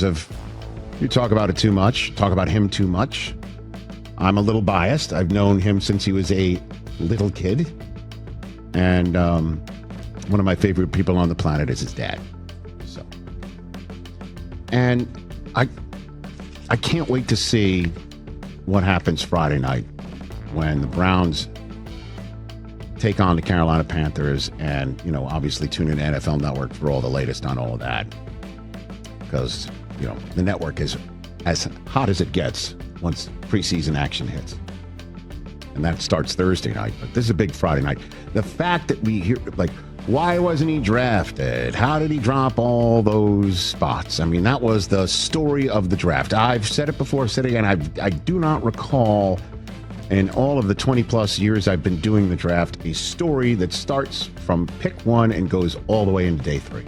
of you talk about it too much, talk about him too much. I'm a little biased. I've known him since he was a little kid. And one of my favorite people on the planet is his dad. So, and I can't wait to see what happens Friday night when the Browns take on the Carolina Panthers, and, you know, obviously tune in to NFL Network for all the latest on all of that, because, you know, the network is as hot as it gets once preseason action hits, and that starts Thursday night. But this is a big Friday night. The fact that we hear, like, why wasn't he drafted? How did he drop all those spots? I mean, that was the story of the draft. I've said it before, I've said it again. I do not recall in all of the 20-plus years I've been doing the draft, a story that starts from pick one and goes all the way into day 3.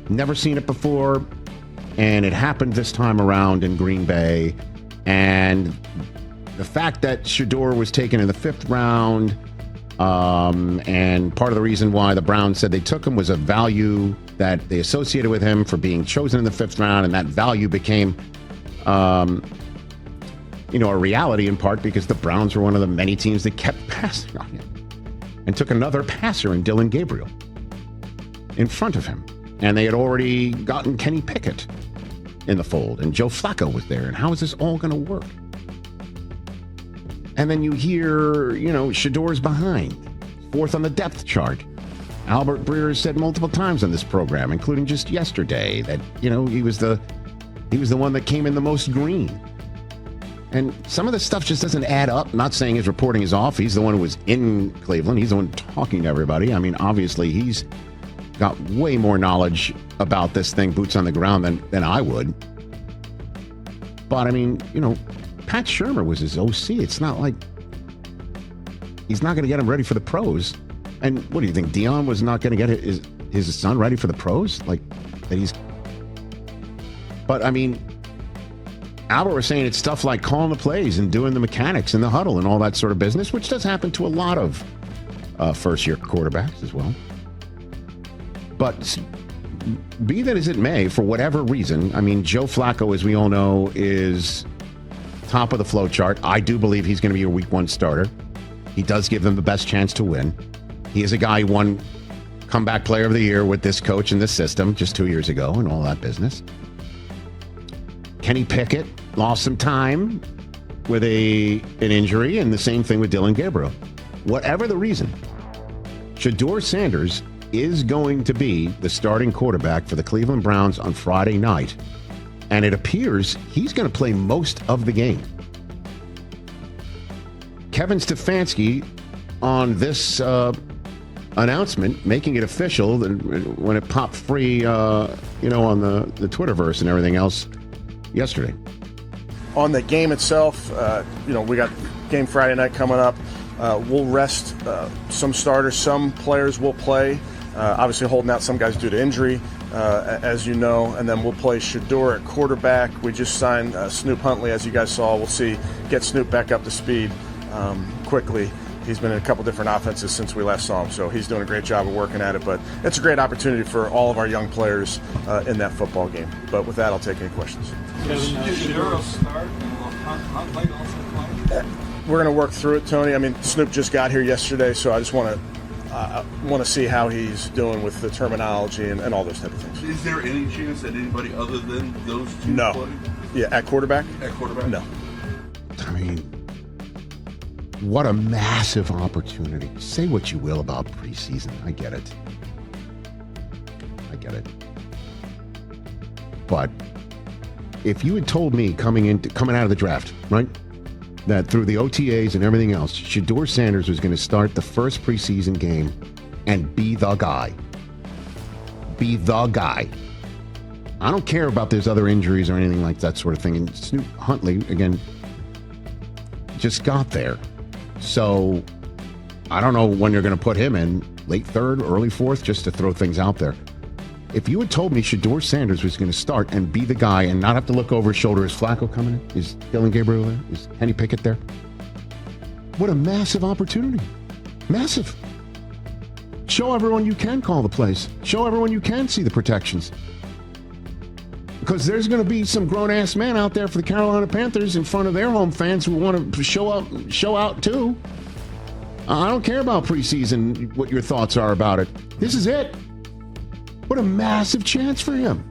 Never seen it before, and it happened this time around in Green Bay. And the fact that Shedeur was taken in the 5th round, and part of the reason why the Browns said they took him was a value that they associated with him for being chosen in the 5th round, and that value became a reality in part because the Browns were one of the many teams that kept passing on him and took another passer in Dillon Gabriel in front of him. And they had already gotten Kenny Pickett in the fold, and Joe Flacco was there. And how is this all going to work? And then you hear, Shedeur's behind, 4th on the depth chart. Albert Breer has said multiple times on this program, including just yesterday, that, he was the one that came in the most green. And some of this stuff just doesn't add up. I'm not saying his reporting is off. He's the one who was in Cleveland. He's the one talking to everybody. I mean, obviously, he's got way more knowledge about this thing, boots on the ground, than I would. But, I mean, Pat Shurmur was his OC. It's not like he's not going to get him ready for the pros. And what do you think? Deion was not going to get his son ready for the pros? Like, that he's... But, I mean... Albert was saying it's stuff like calling the plays and doing the mechanics in the huddle and all that sort of business, which does happen to a lot of first-year quarterbacks as well. But be that as it may, for whatever reason, I mean, Joe Flacco, as we all know, is top of the flow chart. I do believe he's going to be your week 1 starter. He does give them the best chance to win. He is a guy who won comeback player of the year with this coach and this system just 2 years ago and all that business. Kenny Pickett lost some time with an injury, and the same thing with Dillon Gabriel. Whatever the reason, Shedeur Sanders is going to be the starting quarterback for the Cleveland Browns on Friday night, and it appears he's going to play most of the game. Kevin Stefanski on this announcement, making it official when it popped free, on the Twitterverse and everything else yesterday. On the game itself, we got game Friday night coming up. We'll rest some starters. Some players will play, obviously holding out some guys due to injury, as you know, and then we'll play Shedeur at quarterback. We just signed Snoop Huntley, as you guys saw. We'll get Snoop back up to speed quickly. He's been in a couple different offenses since we last saw him, so he's doing a great job of working at it. But it's a great opportunity for all of our young players in that football game. But with that, I'll take any questions. We're going to work through it, Tony. I mean, Snoop just got here yesterday, so I just want to see how he's doing with the terminology and all those type of things. Is there any chance that anybody other than those two No. play? Yeah, at quarterback? At quarterback? No. I mean, what a massive opportunity. Say what you will about preseason. I get it. But if you had told me coming out of the draft, right, that through the OTAs and everything else, Shedeur Sanders was going to start the first preseason game and be the guy. I don't care about there's other injuries or anything like that sort of thing. And Snoop Huntley, again, just got there. So I don't know when you're going to put him in, late 3rd, early 4th, just to throw things out there. If you had told me Shedeur Sanders was going to start and be the guy and not have to look over his shoulder, is Flacco coming in? Is Dillon Gabriel there? Is Kenny Pickett there? What a massive opportunity. Massive. Show everyone you can call the plays. Show everyone you can see the protections. because there's going to be some grown-ass men out there for the Carolina Panthers in front of their home fans who want to show out too. I don't care about preseason, what your thoughts are about it. This is it. What a massive chance for him.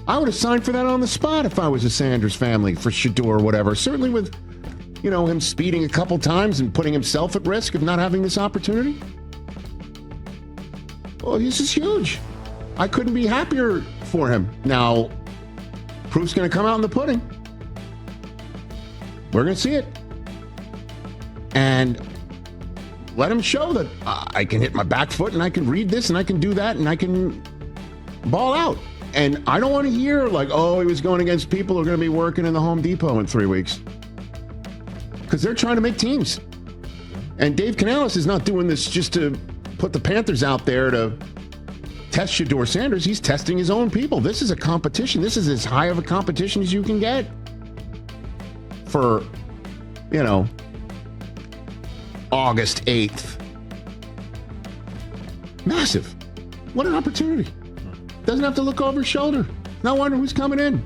I would have signed for that on the spot if I was a Sanders family for Shedeur or whatever. Certainly with, him speeding a couple times and putting himself at risk of not having this opportunity. Well, this is huge. I couldn't be happier for him. Now, proof's going to come out in the pudding. We're going to see it. And let him show that I can hit my back foot and I can read this and I can do that and I can ball out. And I don't want to hear like, oh, he was going against people who are going to be working in the Home Depot in 3 weeks. Because they're trying to make teams. And Dave Canales is not doing this just to put the Panthers out there to test Shedeur Sanders. He's testing his own people. This is a competition. This is as high of a competition as you can get for, August 8th. Massive. What an opportunity. Doesn't have to look over his shoulder. Not wondering who's coming in.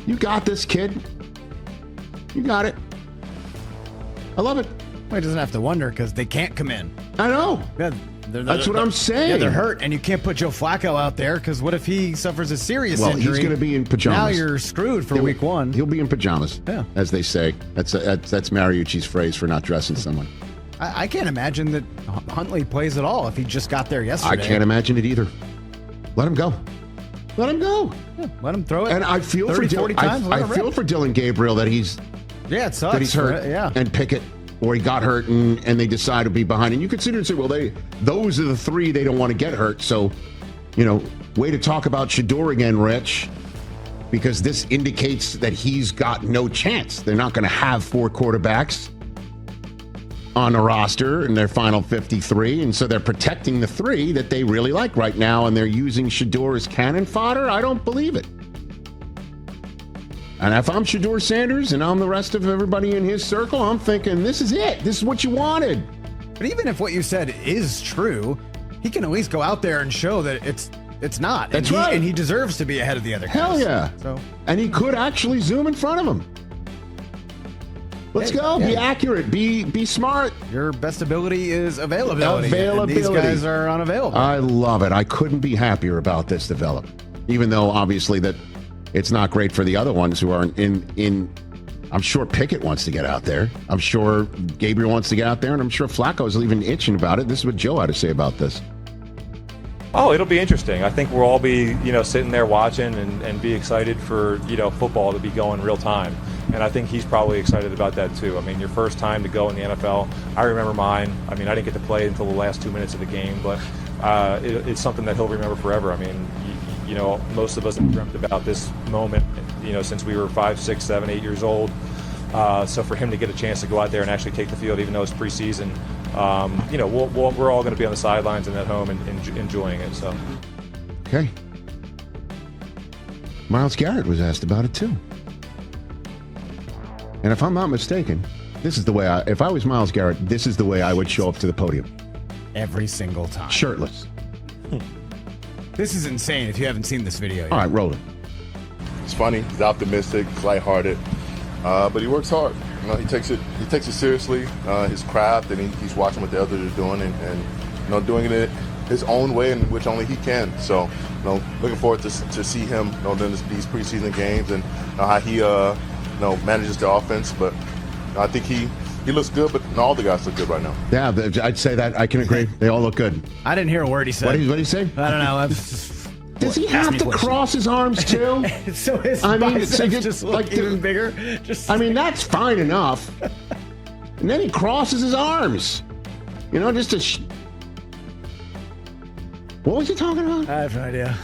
You got this, kid. You got it. I love it. Well, he doesn't have to wonder because they can't come in. I know. Yeah, That's what I'm saying. Yeah, they're hurt, and you can't put Joe Flacco out there because what if he suffers a serious injury? Well, he's going to be in pajamas. Now you're screwed for week one. He'll be in pajamas, as they say. That's Mariucci's phrase for not dressing someone. I can't imagine that Huntley plays at all if he just got there yesterday. I can't imagine it either. Let him go. Let him go. Yeah, let him throw it. And I feel 30, for 40 times. I feel for Dylan Gabriel that he's it sucks. That he's hurt. Yeah. And Pickett, or he got hurt and they decide to be behind. And you consider and say, well, those are the three they don't want to get hurt. So, way to talk about Shedeur again, Rich, because this indicates that he's got no chance. They're not going to have 4 quarterbacks on the roster in their final 53, and so they're protecting the 3 that they really like right now, and they're using Shedeur as cannon fodder? I don't believe it. And if I'm Shedeur Sanders and I'm the rest of everybody in his circle, I'm thinking, this is it. This is what you wanted. But even if what you said is true, he can at least go out there and show that it's not. That's right. And he deserves to be ahead of the other guys. Hell yeah. And he could actually zoom in front of him. Let's go. Be accurate. Be smart. Your best ability is availability. Availability. And these guys are unavailable. I love it. I couldn't be happier about this development. Even though, obviously, that it's not great for the other ones who aren't in. I'm sure Pickett wants to get out there. I'm sure Gabriel wants to get out there. And I'm sure Flacco's even itching about it. This is what Joe had to say about this. Oh, it'll be interesting. I think we'll all be, sitting there watching and be excited for, football to be going real time. And I think he's probably excited about that too. I mean, your first time to go in the NFL, I remember mine. I mean, I didn't get to play until the last 2 minutes of the game, but it's something that he'll remember forever. I mean, most of us have dreamt about this moment, since we were 5, 6, 7, 8 years old. So for him to get a chance to go out there and actually take the field, even though it's preseason, we're all going to be on the sidelines and at home and enjoying it. So, okay. Myles Garrett was asked about it too. And if I'm not mistaken, this is the way if I was Myles Garrett, this is the way I would show up to the podium. Every single time. Shirtless. This is insane if you haven't seen this video yet. All right, roll it. He's funny, he's optimistic, he's lighthearted, but he works hard. He takes it seriously, his craft, and he's watching what the others are doing and doing it his own way in which only he can. So, looking forward to see him during these preseason games and how he manages the offense. But I think he looks good, but all the guys look good right now. Yeah, I'd say that. I can agree. They all look good. I didn't hear a word he said. What did he say? I don't know. Does he have to cross his arms too? So his biceps just look even bigger? That's fine enough. And then he crosses his arms. Just to... What was he talking about? I have no idea.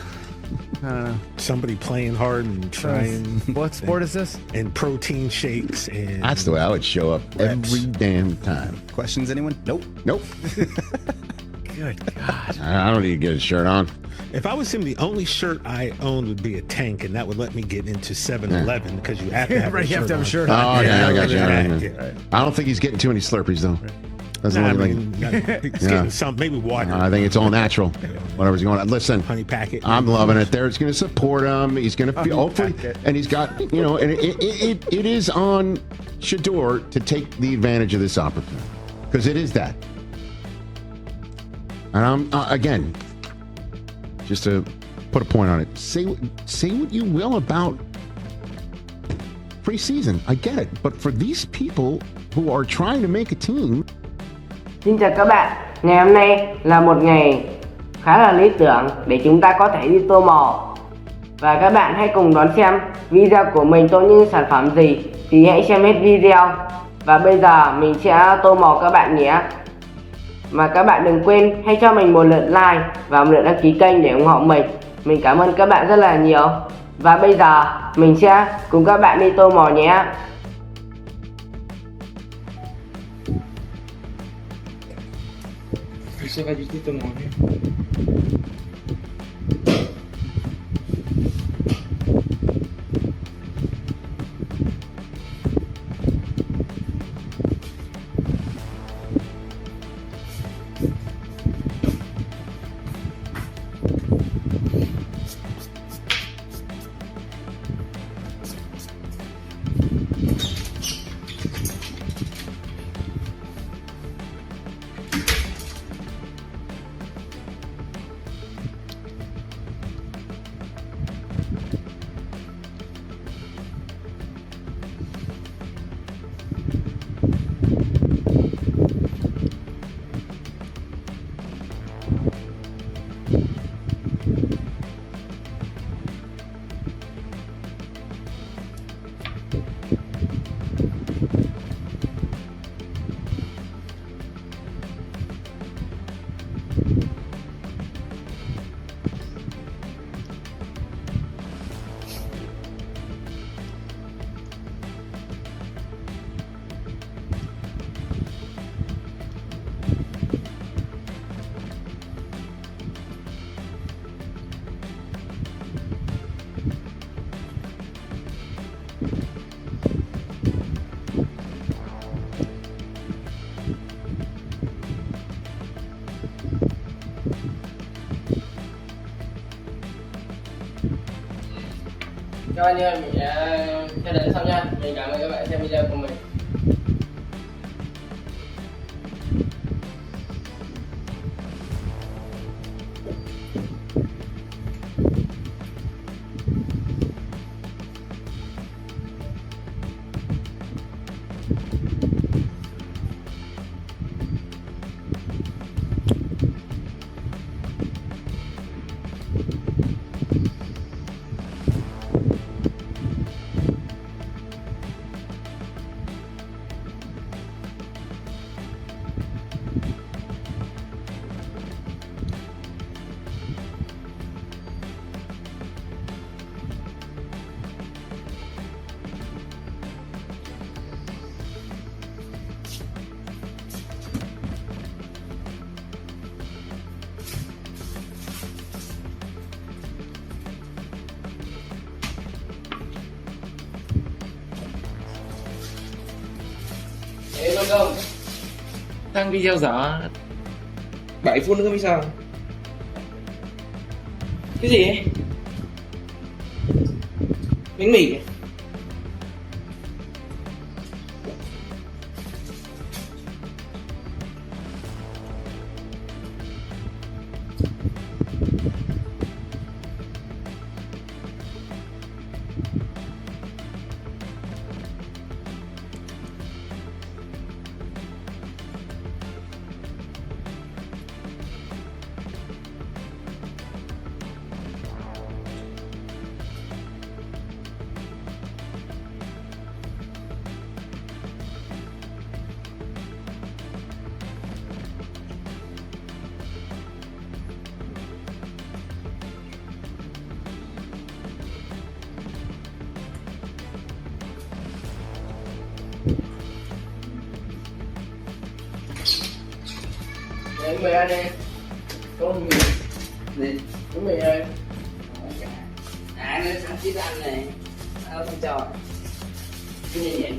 I don't know. Somebody playing hard and trying. What sport is this? And protein shakes. And that's the way I would show up every damn time. Questions, anyone? Nope. Good God. I don't need to get a shirt on. If I was him, the only shirt I owned would be a tank, and that would let me get into 7-Eleven because you have to have, a shirt on. Oh, yeah, I got you. Right. I don't think he's getting too many Slurpees, though. Doesn't Nah, I look like mean, it's Yeah. getting some, maybe water. I think it's all natural. Whatever's going on. Listen, Honey packet. I'm loving it. There, it's going to support him. He's going to hopefully, packet. and he's got and it is on Shedeur to take the advantage of this opportunity because it is that. And I'm again, just to put a point on it. Say what you will about preseason. I get it, but for these people who are trying to make a team. Xin chào các bạn, ngày hôm nay là một ngày khá là lý tưởng để chúng ta có thể đi tô màu. Và các bạn hãy cùng đón xem video của mình tô những sản phẩm gì thì hãy xem hết video. Và bây giờ mình sẽ tô màu các bạn nhé. Mà các bạn đừng quên hãy cho mình một lượt like và một lượt đăng ký kênh để ủng hộ mình. Mình cảm ơn các bạn rất là nhiều. Và bây giờ mình sẽ cùng các bạn đi tô màu nhé. Você vai digitar o nome. Cho anh em mình sẽ đến xong nha. Mình cảm ơn các bạn xem video của mình. Ê con không? Đăng video giả 7 phút nữa mới sao? Cái gì ấy? Bánh mì à? Để mì ăn đi. Có mì. Nè, có mì ơi. À, nó sẵn chiếc ăn này. Nó không cho. Cái gì vậy?